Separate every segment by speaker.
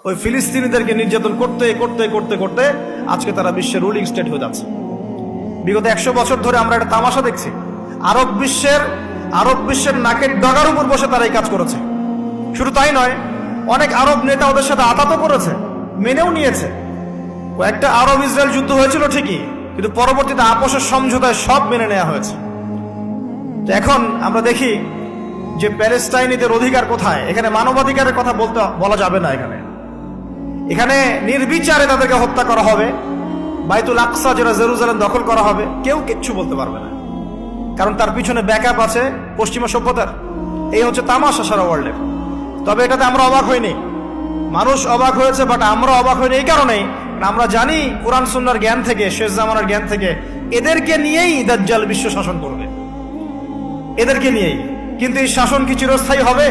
Speaker 1: ওই ফিলিস্তিনিদেরকে নির্যাতন করতে করতে করতে করতে আজকে তারা বিশ্বের রুলিং স্টেট হয়ে যাচ্ছে। বিগত 100 বছর ধরে আমরা একটা তামাশা দেখছি। আরব বিশ্বের নাকের ডগার উপর বসে তারা এই কাজ করেছে। শুধু তাই নয়, অনেক আরব নেতা ওদের সাথে আতাতও করেছে, মেনেও নিয়েছে। কয়েকটা আরব ইসরায়েল যুদ্ধ হয়েছিল ঠিকই, কিন্তু পরবর্তীতে আপোষের সমঝোতায় সব মেনে নেওয়া হয়েছে। তো এখন আমরা দেখি যে প্যালেস্টাইনিদের অধিকার কোথায়। এখানে মানবাধিকারের কথা বলা যাবে না। এখানে নির্বিচারে তাদেরকে হত্যা করা হবে। বাইতুল আকসা যেটা জেরুজালেম দখল করা হবে, কেউ কিচ্ছু বলতে পারবে না, কারণ তার পিছনে ব্যাকআপ আছে পশ্চিমা সভ্যতার। এই হচ্ছে তামাশা সারা ওয়ার্ল্ডের। তবে এটাতে আমরা অবাক হইনি, মানুষ অবাক হয়েছে, বাট আমরা অবাক হইনি এই কারণেই আমরা জানি কোরআন সুন্নাহর জ্ঞান থেকে, শেষ জামানার জ্ঞান থেকে, এদেরকে নিয়েই দাজ্জাল বিশ্ব শাসন করবে, এদেরকে নিয়েই। কিন্তু এই শাসন কি চিরস্থায়ী হবে?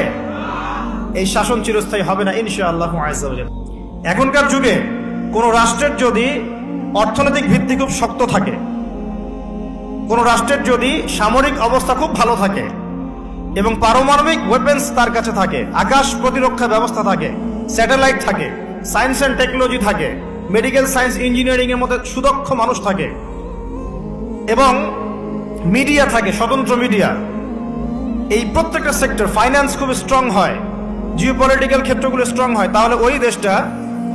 Speaker 1: এই শাসন চিরস্থায়ী হবে না ইনশাআল্লাহু আযজা ওয়া জাল্লা। এখনকার যুগে কোন রাষ্ট্রের যদি অর্থনৈতিক ভিত্তি খুব শক্ত থাকে, কোন রাষ্ট্রের যদি সামরিক অবস্থা খুব ভালো থাকে এবং পারমাণবিক ওয়েপেন্স তার কাছে থাকে, আকাশ প্রতিরক্ষা ব্যবস্থা থাকে, স্যাটেলাইট থাকে, সায়েন্স অ্যান্ড টেকনোলজি থাকে, মেডিকেল সায়েন্স ইঞ্জিনিয়ারিং এর মধ্যে সুদক্ষ মানুষ থাকে এবং মিডিয়া থাকে, স্বতন্ত্র মিডিয়া, এই প্রত্যেকটা সেক্টর, ফাইন্যান্স খুব স্ট্রং হয়, জিওপলিটিক্যাল ক্ষেত্রগুলো স্ট্রং হয়, তাহলে ওই দেশটা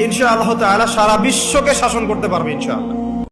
Speaker 1: ইনশাআল্লাহ তাআলা সারা বিশ্বকে শাসন করতে পারবে ইনশাআল্লাহ।